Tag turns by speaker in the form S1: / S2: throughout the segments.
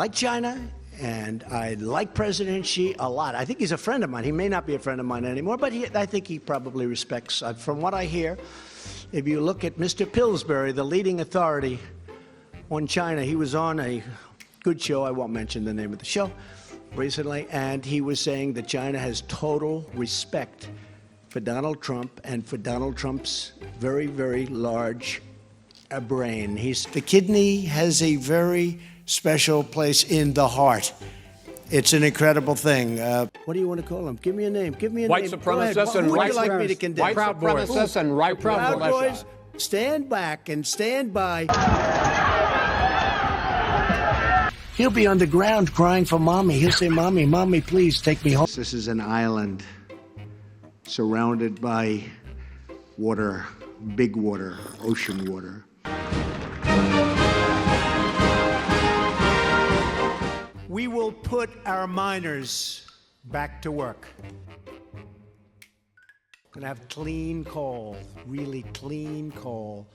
S1: like China, and I like President Xi a lot. I think he's a friend of mine. He may not be a friend of mine anymore, but I think he probably respects, from what I hear, if you look at Mr. Pillsbury, the leading authority on China, he was on a good show, I won't mention the name of the show, recently, and he was saying that China has total respect for Donald Trump and for Donald Trump's very, very large brain. The kidney has a very special place in the heart. It's an incredible thing. What do you want to call him? Give me a name. Give me a
S2: white
S1: name.
S2: Supremacists and
S1: who would
S2: white
S1: you like me to condemn?
S2: White supremacists and white
S1: Proud
S2: militia.
S1: Boys, stand back and stand by. He'll be on the ground crying for mommy. He'll say, "Mommy, mommy, please take me home." This is an island surrounded by water, big water, ocean water. We will put our miners back to work. Gonna have clean coal, really clean coal.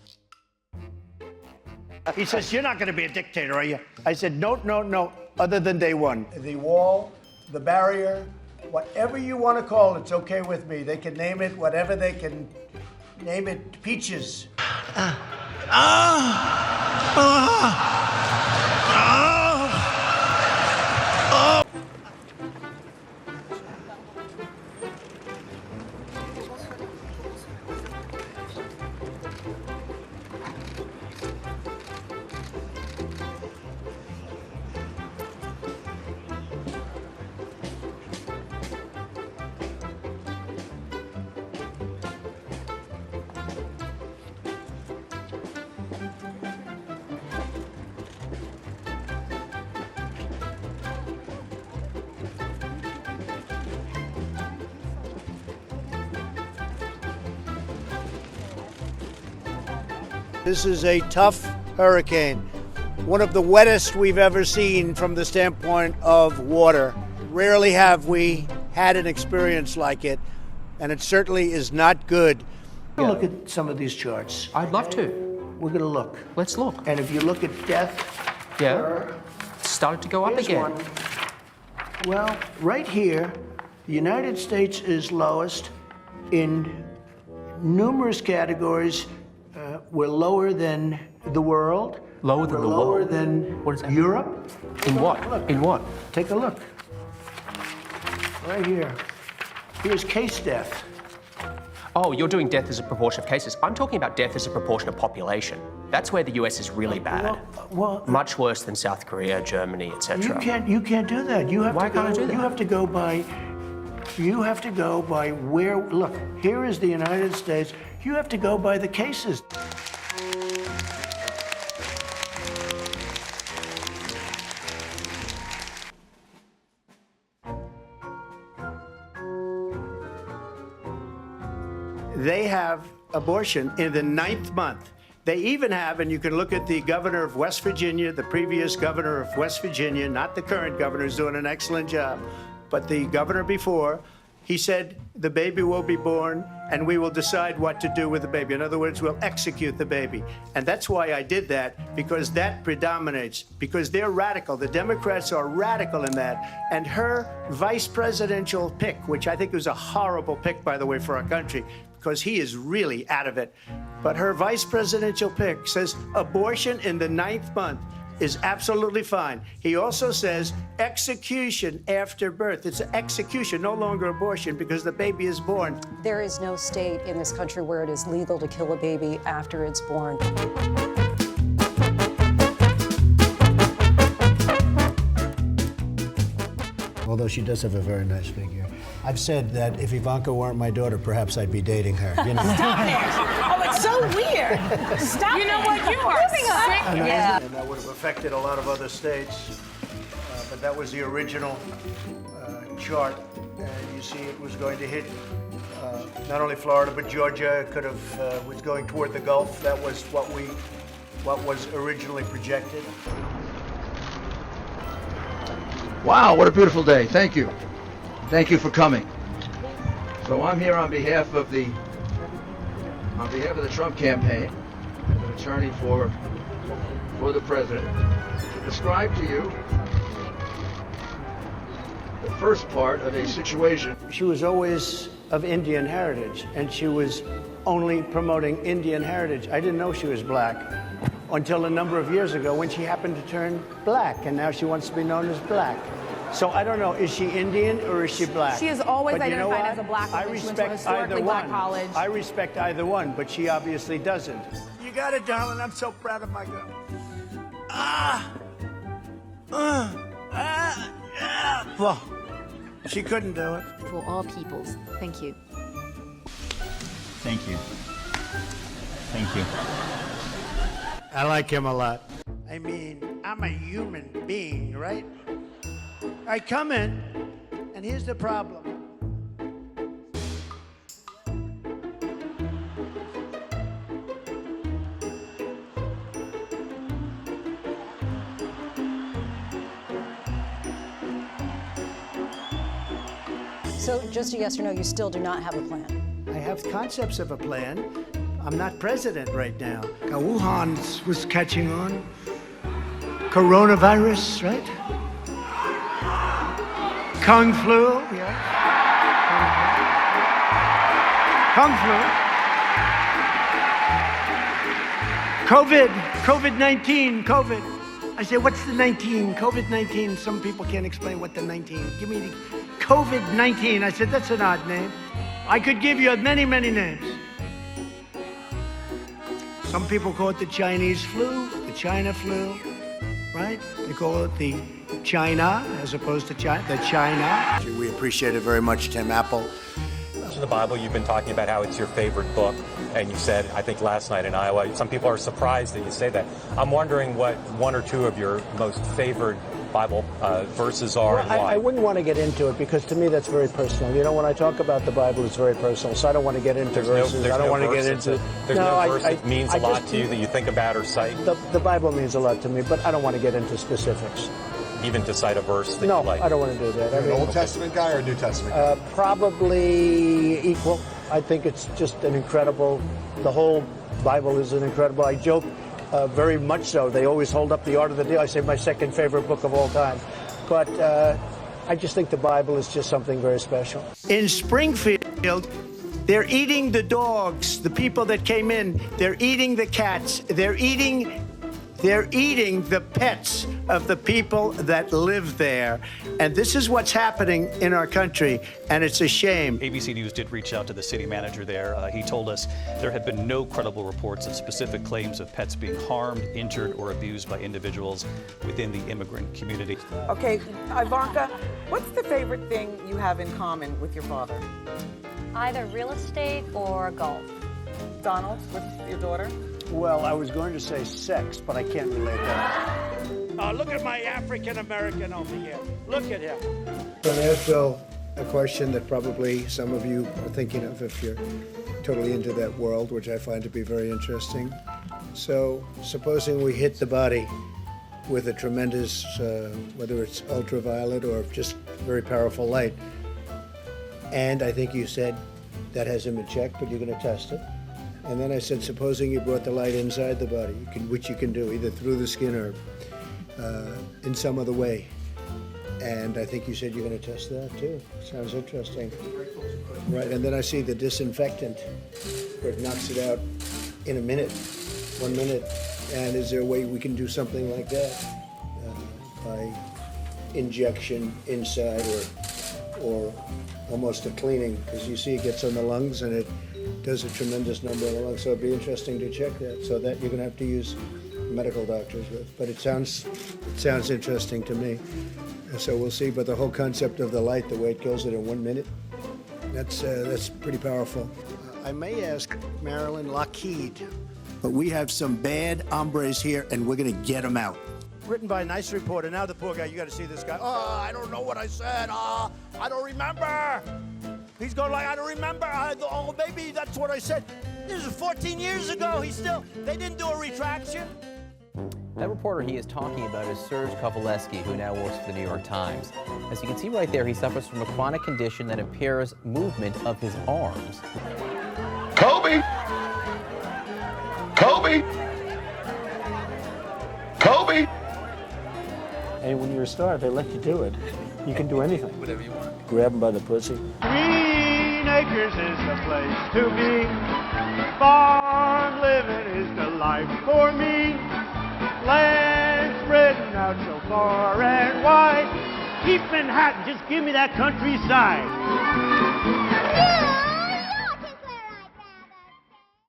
S1: He says, "You're not gonna be a dictator, are you?" I said, "No, no, no, other than day one." The wall, the barrier, whatever you want to call it, it's okay with me. They can name it whatever they can name it. Peaches. This is a tough hurricane, one of the wettest we've ever seen from the standpoint of water. Rarely have we had an experience like it, and it certainly is not good.
S3: Yeah.
S1: Look at some of these charts.
S3: I'd love to.
S1: We're going to look.
S3: Let's look.
S1: And if you look at death,
S3: It's started to go up
S1: here's
S3: again.
S1: one. Well, right here, the United States is lowest in numerous categories. We're lower than the world.
S3: Lower than
S1: We're
S3: the
S1: lower
S3: world?
S1: than
S3: What does that mean?
S1: Europe.
S3: In what?
S1: Look.
S3: In what?
S1: Take a look. Right here. Here's case death.
S3: Oh, you're doing death as a proportion of cases. I'm talking about death as a proportion of population. That's where the US is really bad.
S1: Well,
S3: Much worse than South Korea, Germany, etc.
S1: you can't do that. You have
S3: Why
S1: to go,
S3: can't I do that?
S1: You have to go by where, look, here is the United States. You have to go by the cases. They have abortion in the 9th month. They even have, and you can look at the governor of West Virginia, the previous governor of West Virginia, not the current governor who's doing an excellent job, but the governor before, he said the baby will be born and we will decide what to do with the baby. In other words, we'll execute the baby. And that's why I did that, because that predominates, because they're radical. The Democrats are radical in that. And her vice presidential pick, which I think was a horrible pick, by the way, for our country, because he is really out of it. But her vice presidential pick says abortion in the 9th month is absolutely fine. He also says execution after birth. It's execution, no longer abortion, because the baby is born.
S4: There is no state in this country where it is legal to kill a baby after it's born.
S1: Although she does have a very nice figure. I've said that if Ivanka weren't my daughter, perhaps I'd be dating her. You know?
S5: Stop it! Oh, it's so weird. Stop. You know what? You are sick. Yeah.
S1: And that would have affected a lot of other states. But that was the original chart. And you see it was going to hit not only Florida, but Georgia. Could have was going toward the Gulf. That was what was originally projected.
S6: Wow, what a beautiful day. Thank you. Thank you for coming. So I'm here on behalf of the Trump campaign, as an attorney for the president, to describe to you the first part of a situation.
S1: She was always of Indian heritage, and she was only promoting Indian heritage. I didn't know she was black until a number of years ago when she happened to turn black, and now she wants to be known as black. So I don't know, is she Indian or is she black?
S5: She is always
S1: But you know
S5: identified
S1: what?
S5: as a black woman.
S1: I
S5: She went to a
S1: respect
S5: historically
S1: either
S5: black
S1: one.
S5: college.
S1: I respect either one, but she obviously doesn't. You got it, darling. I'm so proud of my girl. Well, she couldn't do it.
S2: For all peoples. Thank you.
S7: Thank you. Thank you.
S1: I like him a lot. I mean, I'm a human being, right? I come in, and here's the problem.
S4: So just a yes or no, you still do not have a plan?
S1: I have concepts of a plan. I'm not president right now. Now, Wuhan was catching on. Coronavirus, right? Kung flu, yeah. Kung flu. COVID-19, COVID. I said, what's the 19? COVID-19. Some people can't explain what the 19. Give me the COVID-19. I said, that's an odd name. I could give you many, many names. Some people call it the Chinese flu, the China flu, right? They call it the China as opposed to the China. We appreciate it very much, Tim Apple.
S8: In the Bible, you've been talking about how it's your favorite book, and you said, I think last night in Iowa, some people are surprised that you say that. I'm wondering what one or two of your most favored Bible verses are and why.
S1: I wouldn't want to get into it because to me that's very personal. You know, when I talk about the Bible, it's very personal, so I don't want to get into verses. I don't want to get into.
S8: There's no verse that means a lot to you that you think about or cite?
S1: The Bible means a lot to me, but I don't want to get into specifics.
S8: Even to cite a verse that
S1: No,
S8: you like?
S1: I don't want to do that.
S9: You're an Old Testament guy or a New Testament guy?
S1: Probably equal. I think it's just an incredible, the whole Bible is an incredible, I joke very much so. They always hold up the Art of the Deal. I say my second favorite book of all time. But I just think the Bible is just something very special. In Springfield, they're eating the dogs, the people that came in. They're eating the cats. They're eating the pets of the people that live there. And this is what's happening in our country, and it's a shame.
S10: ABC News did reach out to the city manager there. He told us there had been no credible reports of specific claims of pets being harmed, injured, or abused by individuals within the immigrant community.
S5: Okay, Ivanka, what's the favorite thing you have in common with your father?
S2: Either real estate or golf.
S5: Donald, with your daughter?
S1: Well, I was going to say sex, but I can't relate that. Look at my African-American over here. Look at him. I'm going to ask Bill a question that probably some of you are thinking of if you're totally into that world, which I find to be very interesting. So, supposing we hit the body with a tremendous, whether it's ultraviolet or just very powerful light, and I think you said that hasn't been checked, but you're going to test it. And then I said, supposing you brought the light inside the body, which you can do either through the skin or in some other way. And I think you said you're going to test that too. Sounds interesting. Right, and then I see the disinfectant where it knocks it out in a minute, 1 minute. And is there a way we can do something like that by injection inside or almost a cleaning? Because you see it gets on the lungs and it does a tremendous number on the lungs. So it'd be interesting to check that. So that you're going to have to use medical doctors with. But it sounds interesting to me. And so we'll see. But the whole concept of the light, the way it kills it in 1 minute, that's pretty powerful. I may ask Marilyn Lockheed, but we have some bad hombres here, and we're going to get them out. Written by a nice reporter. Now the poor guy, you got to see this guy. Oh, I don't know what I said. I don't remember. He's going like, I don't remember. Oh, maybe that's what I said. This is 14 years ago. They didn't do a retraction.
S11: That reporter he is talking about is Serge Covfefe, who now works for the New York Times. As you can see right there, he suffers from a chronic condition that impairs movement of his arms.
S6: Kobe! Kobe! Kobe!
S12: And when you're a star, they let you do it. You can do anything. Whatever you want. Grab them by the pussy.
S1: Green Acres is the place to be. Farm living is the life for me. Land spreading out so far and wide. Keep Manhattan, just give me that countryside.
S5: Yeah.